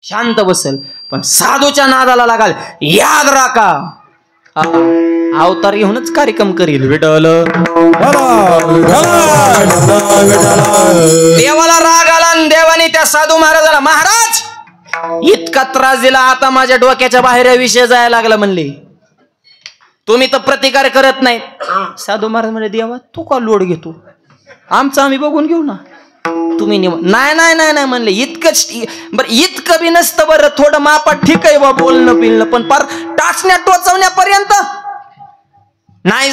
शांत बसेल, पण साधूच्या नादाला लागाल याद राखा अवतार घेऊनच कार्यक्रम करील. विठ्ठल देवाला राग आला आणि देवाने त्या साधू महाराजाला, महाराज इतका त्रास दिला, आता माझ्या डोक्याच्या बाहेर विषय जायला लागला म्हणले, तुम्ही तर प्रतिकार करत नाही. साधू महाराज म्हणले, देवा तू का लोड घेतो, आमचं आम्ही बघून घेऊ ना, तुम्ही नाही नाही नाही नाही म्हणले. इतकंच बरं, इतकं बी नसतं बरं, थोडं मापात ठीक आहे बा बोलणं पिलणं, पण पार टाचण्या टोचवण्यापर्यंत नाही.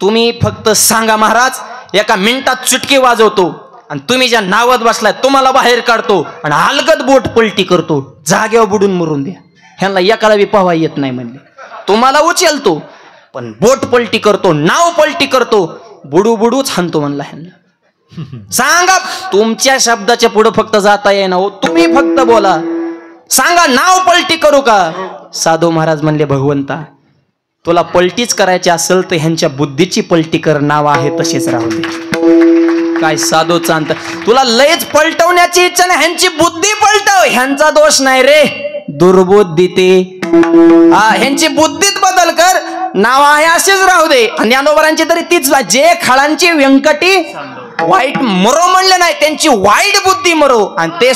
तुम्ही फक्त सांगा महाराज, एका मिनिटात चुटकी वाजवतो आणि तुम्ही ज्या नावात बसलाय तुम्हाला बाहेर काढतो आणि अलगद बोट पलटी करतो, जागेवर बुडून मरून द्या. ह्यांना एकाला बी पाहावा येत नाही म्हणले. तुम्हाला उचलतो पण बोट पलटी करतो, नाव पलटी करतो, बुडू बुडूच हाणतो म्हणला ह्यांना. सांगा, तुमच्या शब्दाच्या पुढे फक्त जाता येईना हो, तुम्ही फक्त बोला, सांगा नाव पलटी करू का. साधू महाराज म्हणले, भगवंता तुला पलटीच करायची असेल तर ह्यांच्या बुद्धीची पलटी कर, नाव आहे तशीच राहू दे. काय साधू चांत, तुला लयच पलटवण्याची इच्छा नाही, ह्यांची बुद्धी पलटव. ह्यांचा दोष नाही रे, दुर्बुद्धी ते. ह्यांची बुद्धीत बदल कर, नाव आहे असेच राहू दे. आणि ज्ञानोबरांची तरी तीच, जे खाळांची व्यंकटी वाईट मरो म्हणले नाही, त्यांची वाईट बुद्धी मरो. आणि ते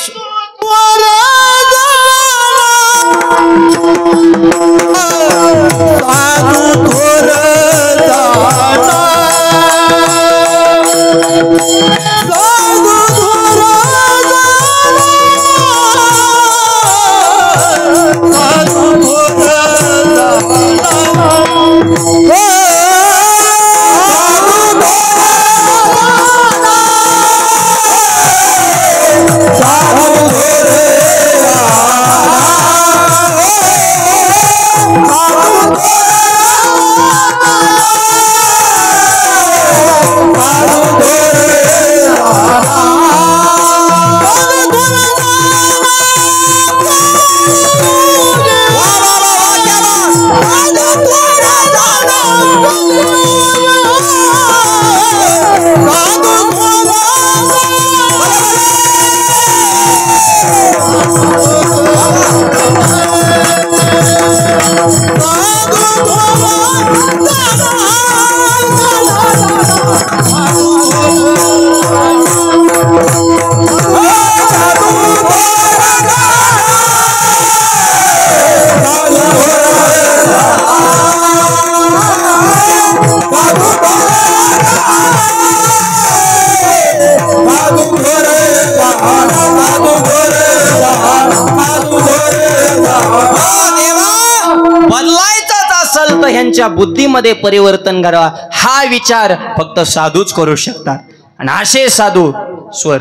ह्यांच्या बुद्धीमध्ये परिवर्तन करावा, हा विचार फक्त साधूच करू शकतात. आणि असे साधू स्वर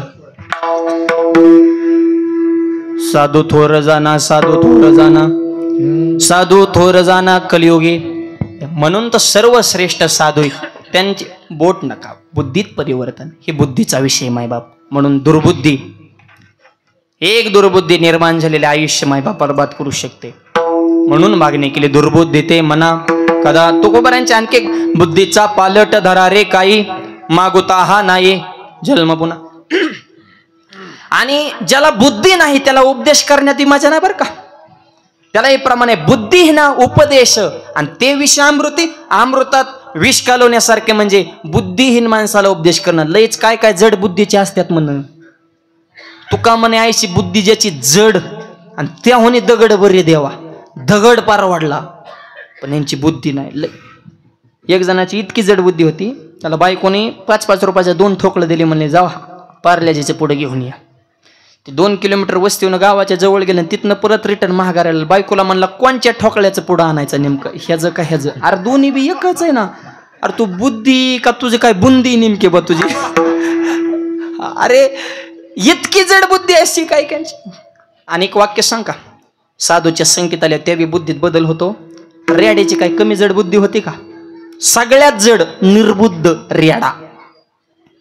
साधू थोर जाना, साधू थोर जाना, साधू थोर जाना कलियुगी. म्हणून तर सर्वश्रेष्ठ साधू त्यांची बोट नका, बुद्धीत परिवर्तन, हे बुद्धीचा विषय मायबाप. म्हणून दुर्बुद्धी, एक दुर्बुद्धी निर्माण झालेले आयुष्य मायबाप बर्बाद करू शकते. म्हणून मागणी केली, दुर्बुद्धी ते मना कदा. तुकोबारांच्या आणखी बुद्धीचा पालट धरा रे काही, मागुता हा नाही जन्म पुन्हा. आणि ज्याला बुद्धी नाही त्याला उपदेश करण्यात मजा नाही बरं का. त्याला हे प्रमाणे बुद्धी ना उपदेश, आणि ते विषामृती, अमृतात विष कालवण्यासारखे. म्हणजे बुद्धिहीन माणसाला उपदेश करणं लयच काय काय जड बुद्धीचे असतात म्हणून. तुका म्हणे आईची बुद्धी ज्याची जड, आणि त्याहून दगड बरे देवा, दगड पार वाढला, पण यांची बुद्धी नाही. एक जणाची इतकी जड बुद्धी होती, त्याला बायकोने 5-5 रुपयाच्या 2 ठोकळं दिली, म्हणले जावा पार्ल्याजीचे पुढे घेऊन या. ते 2 किलोमीटर वस्तीहून गावाच्या जवळ गेलं, तिथनं परत रिटर्न महागाऱ्याला. बायकोला म्हणला कोणच्या ठोकळ्याचं पुढं आणायचं नेमकं, ह्याचं का ह्याचं. अरे दोन्ही बी एकच आहे ना. अरे तू बुद्धी का तुझी काय बुंदी नेमके बा तुझी. अरे इतकी जड बुद्धी असती काय कायची. आणि एक वाक्य सांग का, साधूच्या संकेत आल्या त्या बी बुद्धीत बदल होतो. रेड्याची काय कमी जड बुद्धी होती का. सगळ्यात जड निर्बुद्ध रेडा.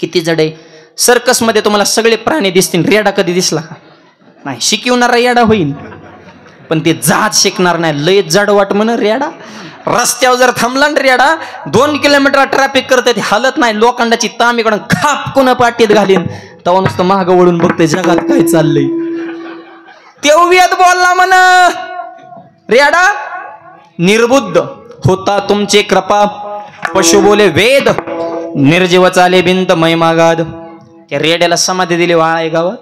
किती जड आहे. सर्कस मध्ये तुम्हाला सगळे प्राणी दिसतील, रेडा कधी दिसला का नाही. शिकवणारा रेडा होईल पण ते जहाज शिकणार नाही. लय जड वाट म्हण रेडा. रस्त्यावर जर थांबला ना रेडा, 2 किलोमीटर ट्रॅफिक करते, ते हलत नाही. लोखंडाची ताम इकडून खाप कोण पाठीत घालीन, तेव्हा नुसतं मागं वळून बघते जगात काय चाललंय. तेव्हा बोलला म्हण रेडा निर्बुद्ध होता तुमचे कृपा पशु बोले वेद निर्जीव चाले भिंत मैमागाद. त्या रेड्याला समाधी दिली वाळा गावात.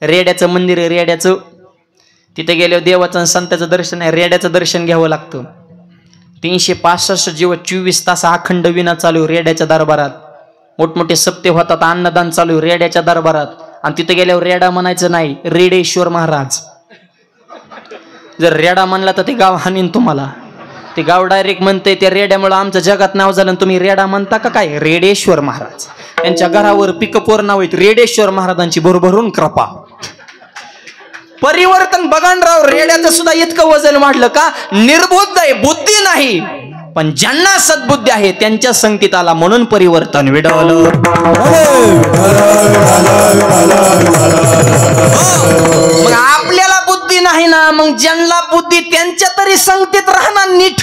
रेड्याचं मंदिर आहे रेड्याचं. तिथे गेल्यावर देवाचं संताचं दर्शन आहे. रेड्याचं दर्शन घ्यावं लागतं. 365 जीव 24 तास अखंड विना चालू रेड्याच्या दरबारात. मोठमोठे सप्ते होतात. अन्नदान चालू रेड्याच्या दरबारात. आणि तिथे गेल्यावर रेडा म्हणायचं नाही रेडेश्वर महाराज. जर रेडा म्हणला तर ते गाव हानीन तुम्हाला. ते गाव डायरेक्ट म्हणते त्या रेड्यामुळे आमचं जगात नाव झालं. तुम्ही रेडा म्हणता का काय. रेडेश्वर महाराज. त्यांच्या घरावर पिकअपवर नाव आहेत रेडेश्वर महाराजांची भरभरून कृपा. परिवर्तन बगानराव रेड्याचं सुद्धा इतकं वजन वाढलं का निर्बुद्ध आहे बुद्धी नाही. पण ज्यांना सद्बुद्धी आहे त्यांच्या संगतीत आला म्हणून परिवर्तन विडवलं. मग आपल्याला बुद्धी नाही ना मग ज्यांना बुद्धी त्यांच्या तरी संगतीत राहणार नीट.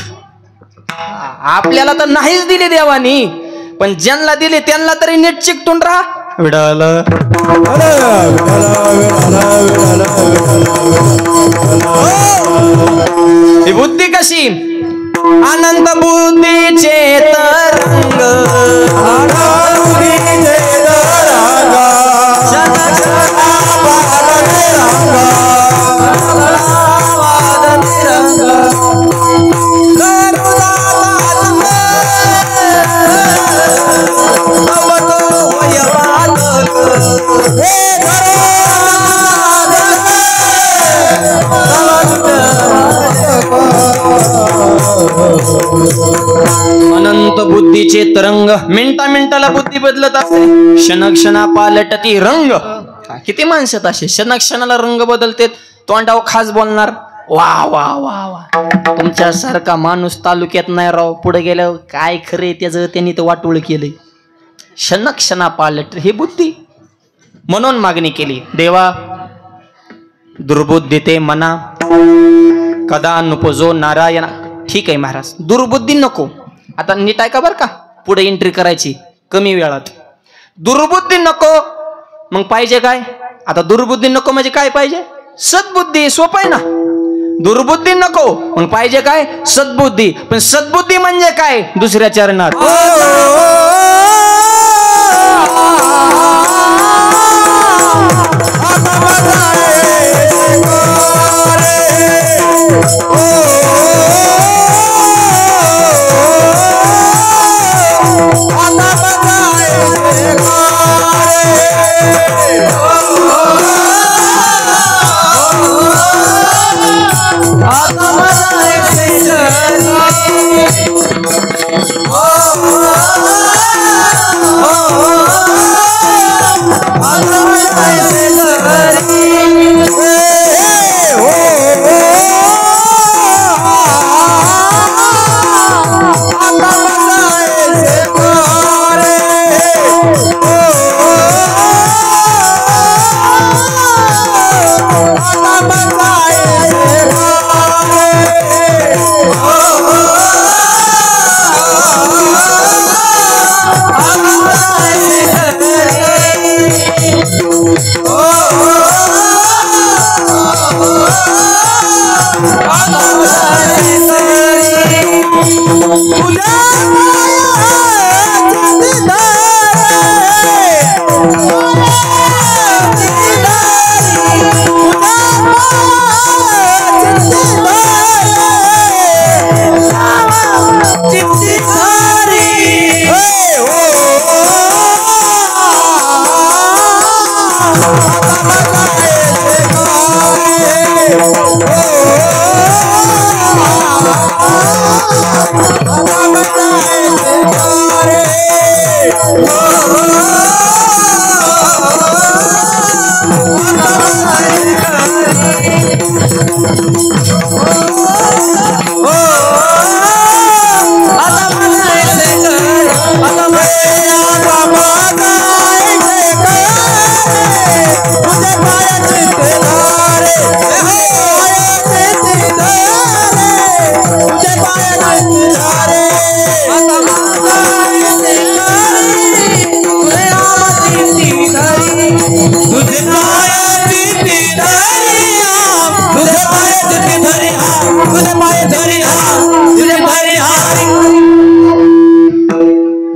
आपल्याला तर नाहीच दिली देवानी पण ज्यांना दिले त्यांना तरी नीट चिकटून राहा. विडवलं. ही बुद्धी कशी अनंत बुद्धीचे तरंग अनंत बुद्धीचे तरंग मिनटा मिनिटाला बुद्धी बदलत असते. क्षणक्षणा पालटती रंग. किती माणसात असे क्षणक्षणाला रंग बदलते. तोंडाव खास बोलणार वा वा वा वा. तुमच्यासारखा माणूस तालुक्यात नाही राव. पुढे गेल्यावर काय खरे त्याचं त्यांनी तर वाटोळ केलंय. क्षणक्षणा पालट ही बुद्धी. म्हणून मागणी केली देवा दुर्बुद्धी ते मना कदा नुपजो नारायणा. ठीक आहे महाराज दुर्बुद्धी नको. आता नीट आहे का बरं का पुढे एंट्री करायची कमी वेळात. दुर्बुद्धी नको मग पाहिजे काय. आता दुर्बुद्धी नको म्हणजे काय पाहिजे सद्बुद्धी. सोपं आहे ना. दुर्बुद्धी नको मग पाहिजे काय सद्बुद्धी. पण सद्बुद्धी म्हणजे काय दुसऱ्या चरणात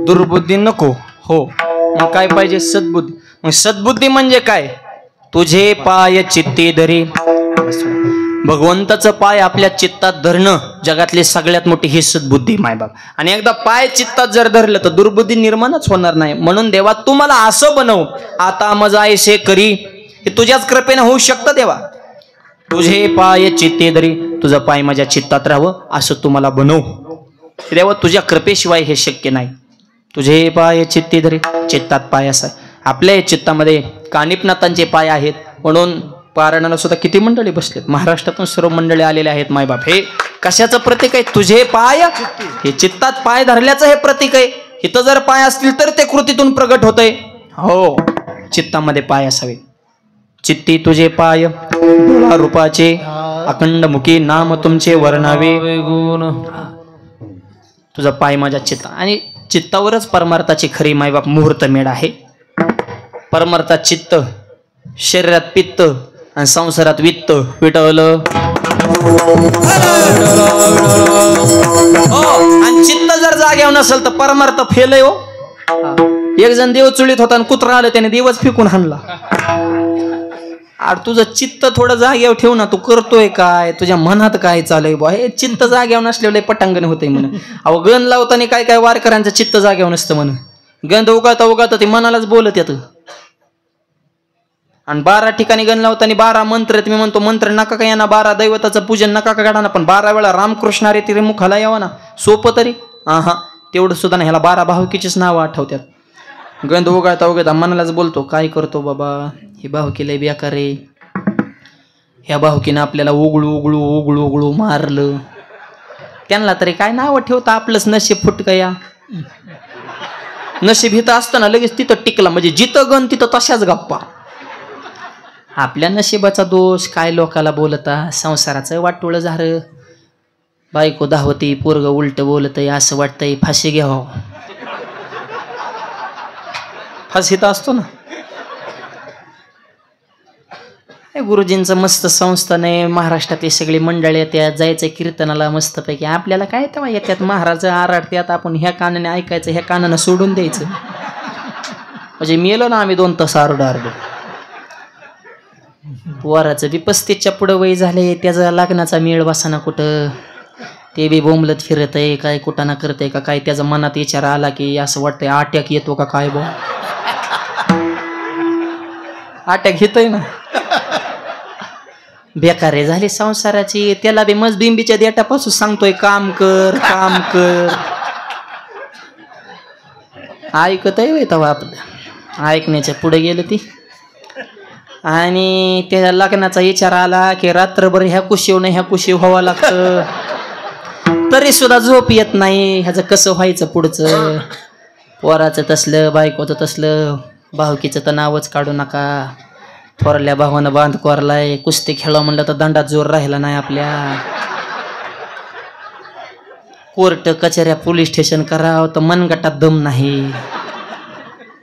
दुर्बुद्धी नको. हो, मग काय पाहिजे? सद्बुद्धी. मग सद्बुद्धी म्हणजे काय? तुझे पाय चित्ती धरी. भगवंताचं पाय आपल्या चित्तात धरणं जगातली सगळ्यात मोठी ही सद्बुद्धी मायबाप. आणि एकदा पाय चित्तात जर धरलं तर दुर्बुद्धी निर्माणच होणार नाही. म्हणून देवा तू मला असं बनव, आता मजा ऐसे करी. हे तुझ्याच कृपेने होऊ शकतं देवा. तुझे पाय चित्ते धरी, तुझं पाय माझ्या चित्तात राहावं असं तू मला बनव देवा. तुझ्या कृपेशिवाय हे शक्य नाही. तुझे पाय चित्ते धरी, चित्तात पाय असा. आपल्या चित्तामध्ये कानिपनाथांचे पाय आहेत म्हणून पारायणाला सुद्धा किती मंडळी बसलेत. महाराष्ट्रातून सर्व मंडळी आलेले आहेत मायबाप. हे कशाचं प्रतीक आहे? तुझे पाय, हे चित्तात पाय धरल्याचं हे प्रतीक आहे. इथं जर पाय असतील तर ते कृतीतून प्रगट होतंय. हो, चित्तामध्ये पाय असावे. चित्ती तुझे पाय डोळा रूपाचे, अखंड मुखी नाम तुमचे वर्णावे. तुझा पाय माझ्या चित्त. आणि चित्तावरच परमार्थाची खरी मायबाप मुहूर्त मेढ आहे. परमार्थात चित्त, शरीरात पित्त आणि संसारात वित्त. विटवलं आणि चित्त जर जाग्यावर नसेल तर परमार्थ फेल आहे. हो, एक जण देव चुलीत होता आणि कुत्रा आलं त्याने देवच फेकून हाणला. अरे तुझं चित्त थोडं जाग्यावर ठेव ना. तू करतोय काय? तुझ्या मनात काय चालय बा? हे चित्त जाग्यावर नसलेलं पटांगण होतंय म्हण. अहो गण लावताना काय काय वारकऱ्यांचं चित्त जाग्यावर नसतं म्हण. गंध उगाता उगाता ते मनालाच बोलत येतं. आणि 12 ठिकाणी गण लावताना 12 मंत्र. मी म्हणतो मंत्र नका का यांना, 12 दैवताचं पूजन नका का काढा ना, पण 12 वेळा रामकृष्ण रे तिरे मुखाला यावं ना. सोपं तरी. हा, तेवढं सुद्धा नाही. ह्याला 12 भावकीचीच नावं आठवतात. गंध उगाळता उगाता मनालाच बोलतो. काय करतो बाबा, ही भावकी लय बेकार रे. ह्या भावकीनं आपल्याला उघळू उघळू उघळू उघळू मारलं. त्यांना तरी काय नावं ठेवता? आपलंच नशीब फुटकं या. नशीब हिथं असताना लगेच तिथं टिकला म्हणजे जिथं गण तिथं तशाच गप्पा. आपल्या नशिबाचा दोष. काय लोकाला बोलता? संसाराचं वाटोळ झालं. बायको धावती, पोरग उलट बोलतय. असं वाटतंय फाशी घ्यावं. फाशीत असतो ना. गुरुजींचं मस्त संस्थान आहे. महाराष्ट्रातली सगळी मंडळी येतात. जायचं कीर्तनाला मस्तपैकी. आपल्याला काय तेव्हा येतात महाराज आरडत्यात. आपण ह्या कानाने ऐकायचं, ह्या कानानं सोडून द्यायचं. म्हणजे मेलो ना आम्ही 2 तास आरडू. पोराचं बी 35च्या पुढं वय झाले. त्याचा लग्नाचा मेळ बसाना कुठं. ते बी बोंबलत फिरत आहे. काय कुटाणा करतंय का काय. त्याचा मनात विचार आला की असं वाटतंय अटॅक येतो का काय बा. अटॅक घेतोय ना. बेकारे झाली संसाराची. त्याला बी मजबिंबीच्या देटापासून सांगतोय काम कर काम कर. ऐकत आहे तेव्हा आपलं. ऐकण्याच्या पुढे गेलं ती. आणि त्या लग्नाचा विचार आला की रात्रभर ह्या कुशीव नाही ह्या कुशीव व्हावं लागतं. तरी सुद्धा झोप येत नाही. ह्याचं कसं व्हायचं पुढचं. पोराचं तसलं, बायकोचं तसलं. भावकीचं तर नावच काढू नका. थोरल्या भावानं बांध कोरलाय. कुस्ती खेळा म्हणलं तर दंडात जोर राहिला नाही आपल्या. कोर्ट कचऱ्या पोलीस स्टेशन करावं तर मनगटात दम नाही.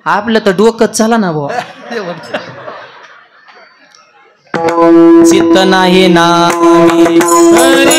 आपलं तर डोकं चला ना बुवा. चित्त नाही ना हरि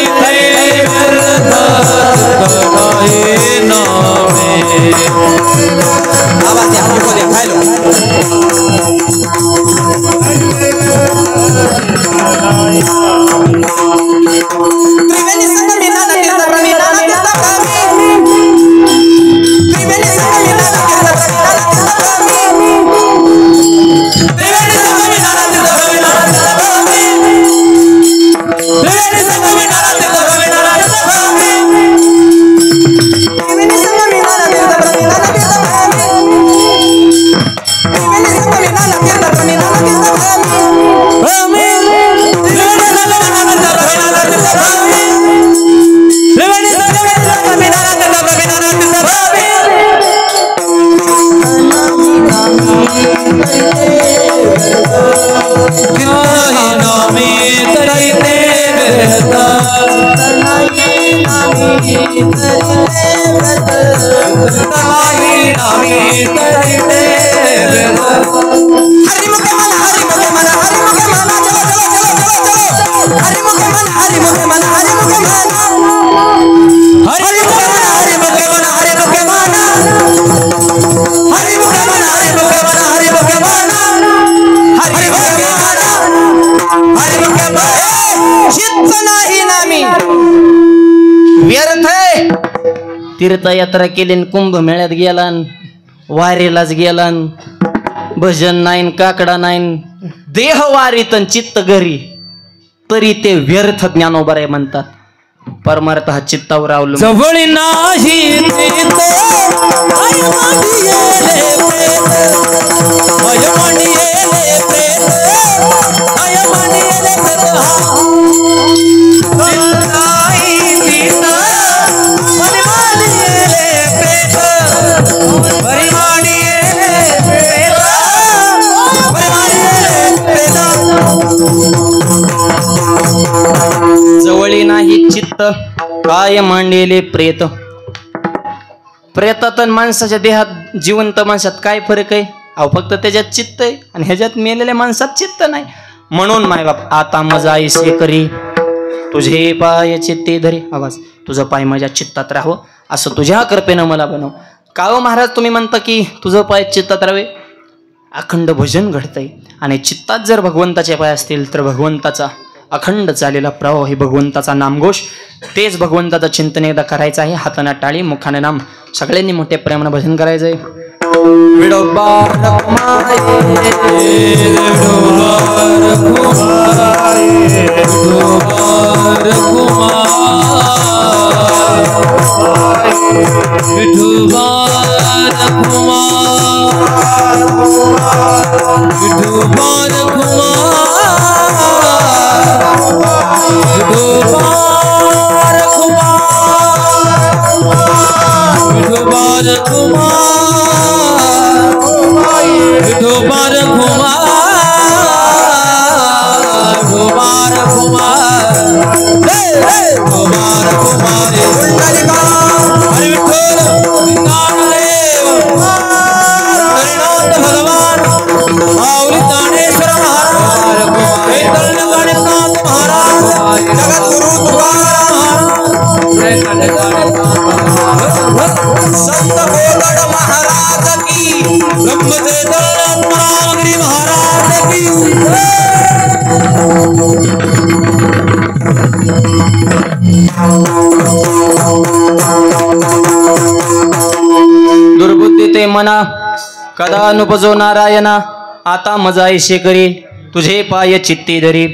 चित्त नाही नामी व्यर्थ आहे. तीर्थयात्रा केली, कुंभमेळ्यात गेला, वारीलाच गेला, भजन नाही, काकडा नाही, देह वारीत चित्त घरी, तरी ते व्यर्थ ज्ञानोबराय म्हणतात. परमार्थ हा चित्तावर अवलंबून. जवळ नाही जवळी नाही चित्त काय मांडलेले प्रेत. प्रेतात आणि माणसाच्या देहात जिवंत माणसात काय फरक आहे? अहो फक्त त्याच्यात चित्त आहे आणि ह्याच्यात मेलेल्या माणसात चित्त नाही. म्हणून मायबाप आता मजा ऐसे करी तुझे पाय चित्ते धरी. आवाज तुझं पाय माझ्या चित्तात राहावं असं तुझ्या कृपेनं मला बनव. का हो महाराज तुम्ही म्हणता की तुझं पाय चित्तात राहावे? अखंड भजन घडतंय आणि चित्तात जर भगवंताचे पाय असतील तर भगवंताचा अखंड चालेला प्रवाह हे भगवंताचा नामघोष, तेच भगवंताचं चिंतन एकदा करायचं आहे. हाताना टाळी मुखाने नाम, सगळ्यांनी मोठ्या प्रेमानं भजन करायचंय. दुर्बुद्धी ते मना कदा अनुपजो नारायणा. आता मजा ऐशे करी तुझे पाय चित्ती धरी.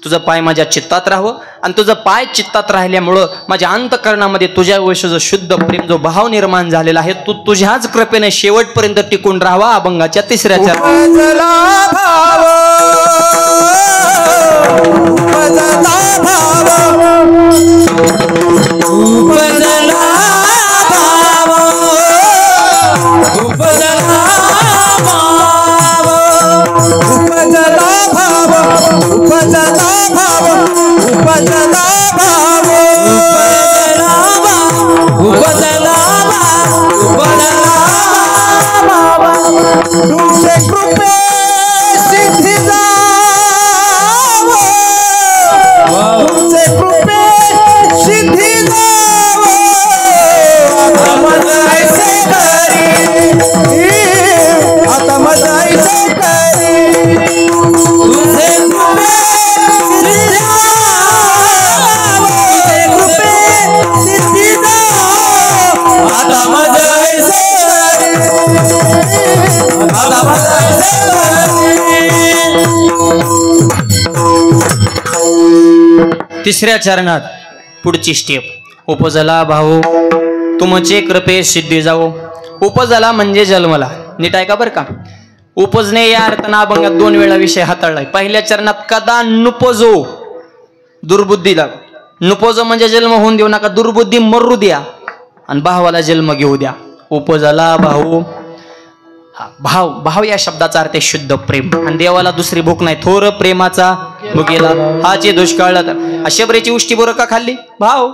तुझं पाय माझ्या चित्तात राहावं आणि तुझं पाय चित्तात राहिल्यामुळं माझ्या अंतकरणामध्ये तुझ्या विषयीचं शुद्ध प्रेम जो भाव निर्माण झालेला आहे तू तुझ्याच कृपेने शेवटपर्यंत टिकून राहावा. अभंगाच्या तिसऱ्या तिसऱ्या चरणात पुढची स्टेप. उपजला भाऊ तुमचे कृपे सिद्धी जावो. उपजला म्हणजे जन्मला. नीट ऐका बरं का. उपजणे या अर्थानं अभंगात 2 वेळा विषय हाताळलाय. पहिल्या चरणात कदा नुपजो दुर्बुद्धीला. नुपजो म्हणजे जन्म होऊन देऊ नका, दुर्बुद्धी मरू द्या आणि भावाला जन्म घेऊ द्या. उपजला भाऊ. भाव भाव या शब्दाचा अर्थ शुद्ध प्रेम आणि देवाला दुसरी भूक नाही. थोर प्रेमाचा भुकेला हाचे दुष्काळ. अशबरेची उष्टी बोरं का खाल्ली? भाव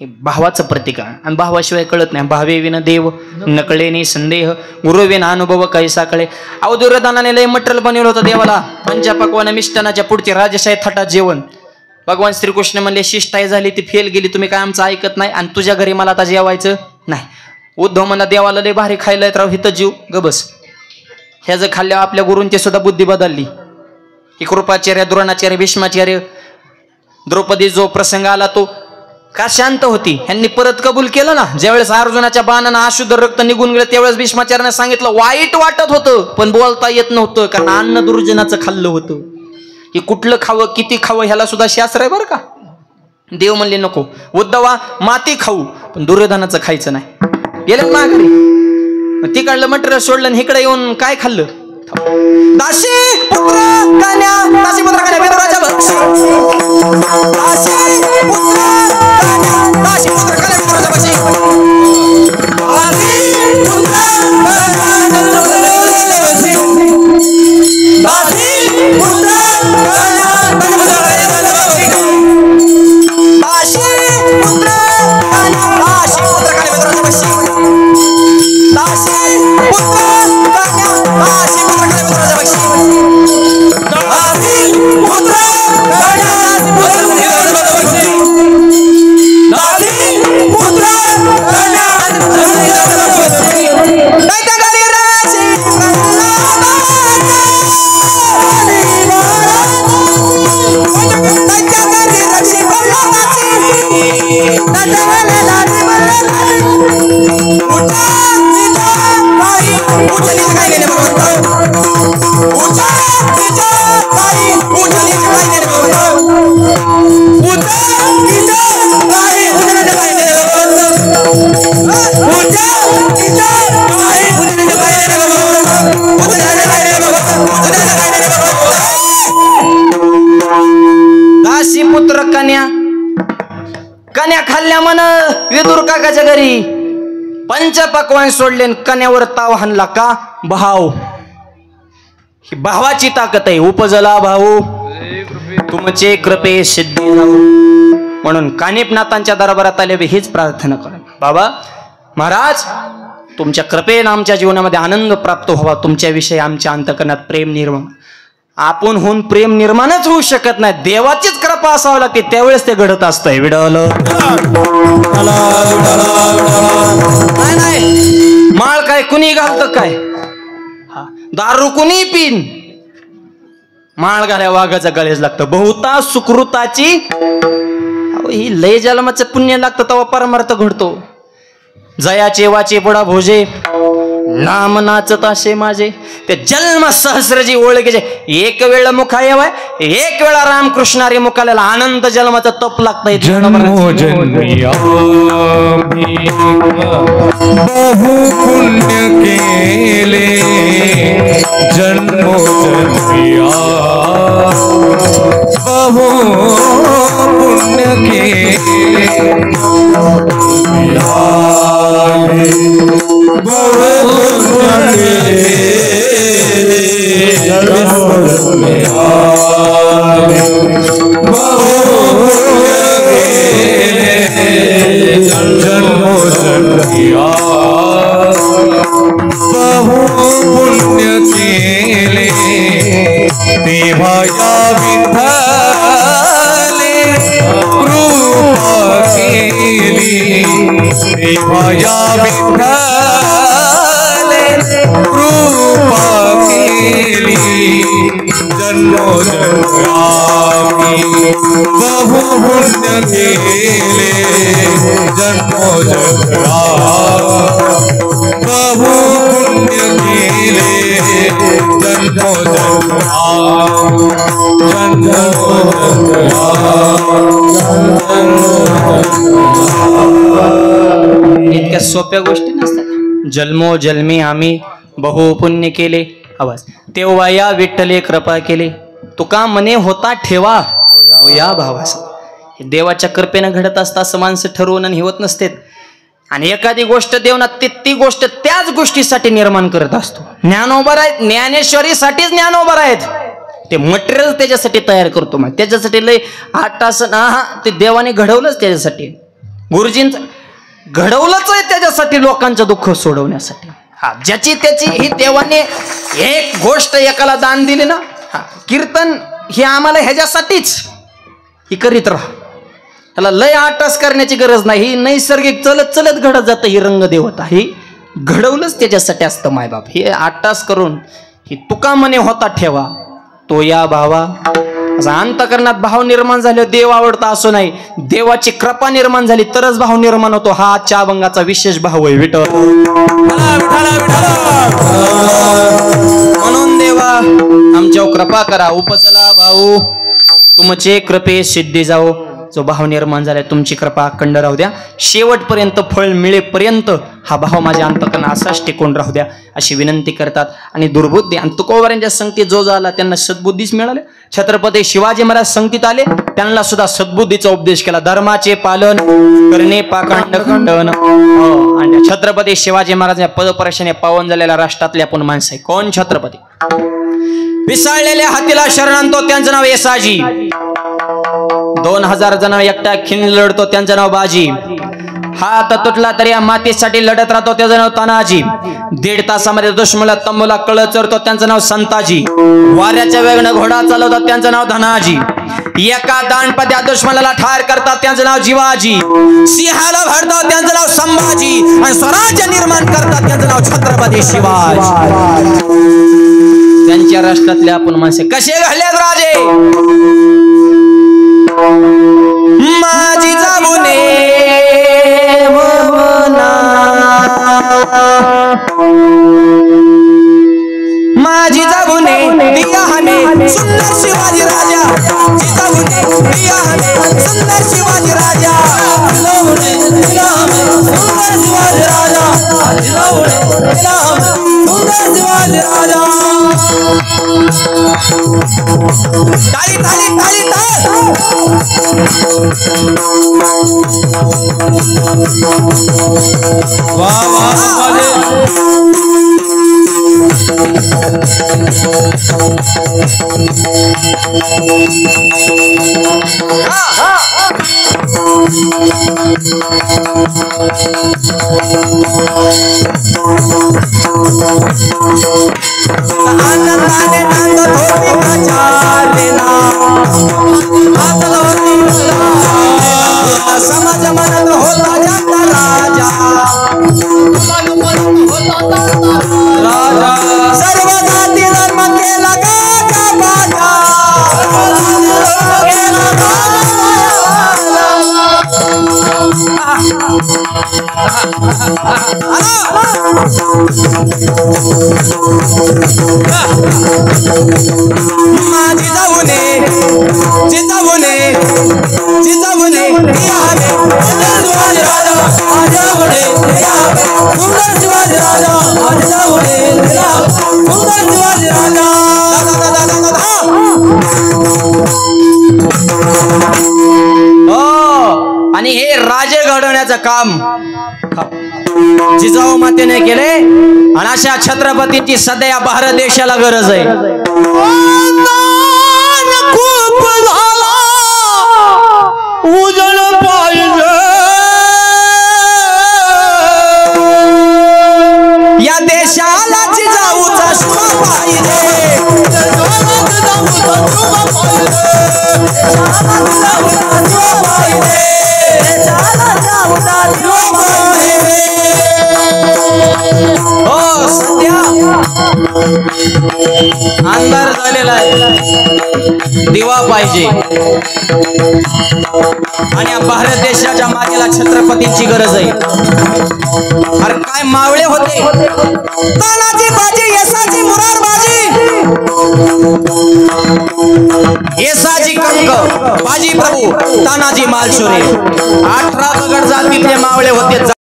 हे भावाचं प्रतीक आहे आणि भावाशिवाय कळत नाही. भावे विन देव नकळेने संदेह गुरु विन अनुभव कैसा कळे. अहो दुर्योधनाने लय मटेरियल बनवलं होतं देवाला. पंचपक्वान मिष्टानाच्या पुढचे राजशाही थाटात जेवण भगवान श्रीकृष्ण म्हणले शिष्टाई झाली ती फेल गेली, तुम्ही काय आमचं ऐकत नाही आणि तुझ्या घरी मला आता जेवायचं नाही. उद्धव म्हणला देवाला लय भारी खायला येत राव, हिथं जीव गबस. ह्याचं खाल्ल्यावर आपल्या गुरूंची सुद्धा बुद्धी बदलली. की कृपाचार्य, द्रोणाचार्य, भीष्माचार्य, द्रौपदी जो प्रसंग आला तो का शांत होती, ह्यांनी परत कबूल केलं ना. ज्यावेळेस अर्जुनाच्या बाणानं अशुद्ध रक्त निघून गेलं त्यावेळेस भीष्माचार्याने सांगितलं वाईट वाटत होतं पण बोलता येत नव्हतं, कारण अन्न दुर्जनाचं खाल्लं होतं. की कुठलं खावं किती खावं ह्याला सुद्धा शास्त्र आहे बरं का. देव म्हणले नको उद्धवा माती खाऊ पण दुर्योधनाचं खायचं नाही. गेले माघारी, तिकडलं मटेरियल सोडलं आणि इकडे येऊन काय खाल्लं. दासी पुत्र कन्या, दासी पुत्र कन्या विदुराच्या भक्षी. दासी पुत्र कन्या, दासी पुत्र कन्या विदुराच्या भक्षी. दासी पुत्र दासी पुत्र कन्या विदुराच्या भक्षी. दासी पुत्र कन्या, दासी पुत्र कन्या विदुराच्या भक्षी. दासी पुत्र कन्या, दासी पुत्र कन्या विदुराच्या भक्षी. दासी पुत्र कन्या, दासी पुत्र कन्या विदुराच्या भक्षी. दासी पुत्र कन्या, दासी विदुराच्या भक्षी. दैत्य गरी राशी प्रल्हाद, दैत्य गरी राशी प्रल्हादाची. दैत्य गरी राशी प्रल्हादाची. उठा निजा बाई, उठली काय गेले भगवंत. उठा निजा बाई, उठली काय गेले भगवंत. उठा निजा बाई, उठली काय गेले भगवंत. उठा निजा बाई, उठली काय गेले भगवंत. उठली काय गेले भगवंत. उठली काय गेले भगवंत. दासी पुत्र कन्या, कन्या खाल्ल्या म्हण विदुर काकाच्या घरी. पंचपक्वान सोडले कन्यावर ताव हाणला का भाव. ही भावाची ताकद आहे. उपजला भाऊ तुमचे कृपे सिद्धी राहू. म्हणून कानिपनाथांच्या दरबारात आले हीच प्रार्थना करा. बाबा महाराज तुमच्या कृपेने आमच्या जीवनामध्ये आनंद प्राप्त व्हावा, तुमच्याविषयी आमच्या अंतकरणात प्रेम निर्माण. आपण होऊन प्रेम निर्माणच होऊ शकत नाही, देवाचीच कृपा असावी लागते त्यावेळेस ते घडत असतंय. विडवलं नाही नाही माळ काय कुणी घालतं काय, दारू कुणी पिन, माळ घाल्या वाघाचा गळेच लागतं. बहुता सुकृताची ही लय जन्माचं पुण्य लागतं तेव्हा परमार्थ घडतो. जयाचे वाचे पुढा भोजे नाम नाचत असे माझे. ते जन्म सहस्रजी ओळखीचे. एक वेळ मुखा येवाय, एक वेळा रामकृष्णारी मुखाला आनंद जन्माचा तप लागतंय. जन्मो जन्मिया बहु पुण्य केले, जन्मो जन्मिया बहु पुण्य केले. जन्मो जन्मिया बहु पुण्य केले, तेव्हा या विठ्ठले कृपा केली. तेव्हा या विठ्ठले कृपा केली. जन्मो जन्मी बहु पुण्य केले, जन्मो जन्मा बहु पुण्य केले. जन्मो जन्मा जन्मो इतक्या सोप्या गोष्टी नसतात. जन्मो जन्मी आम्ही बहु पुण्य केले. आवाज तेव्हा या विठ्ठले कृपा केली. तुका मने होता ठेवा हो या भावास. हे देवाच्या कृपेनं घडत असतं असं माणसं ठरवून आणि होत नसते. आणि एखादी गोष्ट देवना ती गोष्ट त्याच गोष्टीसाठी निर्माण करत असतो. ज्ञानोबर आहेत, ज्ञानेश्वरीसाठीच ज्ञानोबर आहेत. ते मटेरियल त्याच्यासाठी तयार करतो. मग त्याच्यासाठी लय 8 तास ते देवाने घडवलंच त्याच्यासाठी. गुरुजींचं घडवलंच आहे त्याच्यासाठी, लोकांचं दुःख सोडवण्यासाठी. हा ज्याची त्याची ही देवाने एक गोष्ट एकाला दान दिली ना. कीर्तन हे आम्हाला ह्याच्यासाठीच. ती करीत राहा. त्याला लय आटास करण्याची गरज नाही. ही नैसर्गिक चलत चलत घडत जातं. ही रंगदेवता ही घडवलंच त्याच्यासाठी असतं मायबाप. हे आटास करून ही तुका मने होता ठेवा तो या भावा. असा अंतकरणात भाव निर्माण झाले. देव आवडता असो नाही, देवाची कृपा निर्माण झाली तरच भाव निर्माण होतो. हा आजच्या अभंगाचा विशेष भाव आहे. विठ्ठल म्हणून देवा आमच्यावर कृपा करा. उपजला भाऊ तुमचे कृपे सिद्धी जाओ. जो भाव निर्माण झालाय तुमची कृपा अखंड राहू द्या. शेवटपर्यंत फळ मिळेपर्यंत हा भाव माझ्या अंतकरणात असाच टिकून राहू द्या अशी विनंती करतात. आणि दुर्बुद्धी आणि तुकोबारांच्या संगतीत जो झाला त्यांना सद्बुद्धीच मिळाले. छत्रपती शिवाजी महाराज संगतीत आले त्यांना सुद्धा सद्बुद्धीचा उपदेश केला. धर्माचे पालन करणे पाखंड खंडन. आणि छत्रपती शिवाजी महाराज या पदपरीक्षेने पावन झालेल्या राष्ट्रातले आपण माणसं आहे. कोण छत्रपती? पिसाळलेल्या हातीला शरण आणतो त्यांचं नाव येसाजी. 2000 जण एकटा खिन लढतो त्यांचं नाव बाजी. हात तुटला तरी या मातीसाठी लढत राहतो त्याचं नाव तानाजी. 1.5 तासामध्ये दुश्मनाला तंबूला कळ चरतो त्यांचं नाव संताजी. वाऱ्याच्या वेगनं घोडा चालवतात त्यांचं नाव धनाजी. एका दांडपत्या दुश्मनाला ठार करतात त्यांचं नाव जीवाजी. सिंहाला भरतात त्यांचं नाव संभाजी. आणि स्वराज्य निर्माण करतात त्यांचं नाव छत्रपती शिवाजी. त्यांच्या राष्ट्रातले आपण माणसे कसे घडलेत राजे. माझी जाबुने मना माझी जाबुने दिया हमें सुंदर शिवाजी राजा. जिजाऊने दिया हमें सुंदर शिवाजी राजा. जिजाऊने दिया हमें सुंदर शिवाजी राजा. जिजाऊने दिया हमें सुंदर शिवाजी राजा. ताली ताली ताली ताली. वाह वाह आनंदाने नांदत होती प्रचारेला. समाज म्हणत होता जाता राजा. सर्व जाती धर्म केला गाजा बाजा. माझी जाऊने जिजाऊने जिजाऊने दिया हमें सुंदर शिवाजी राजा. जिजाऊने दिया हमें सुंदर शिवाजी राजा. जिजाऊने दिया सुंदर शिवाजी राजा. आणि हे राजे घडवण्याचं काम जिजाऊ मातेने केले. आणि अशा छत्रपतीची सध्या या भारत देशाला गरज आहे. खूप झाला उजळ पाहिजे या देशाला. जिजाऊचा शुभ पाहिजे. हो सध्या अंधार झालेला आहे. दिवा पाहिजे. आणि या भारत देशाच्या मातेला छत्रपतींची गरज आहे. अरे काय मावळे होते. तानाजी बाजी येसाजी मुरार बाजी. येसाजी कंक बाजी प्रभू तानाजी मालशुरे. 18 गड जातीतले मावळे होते.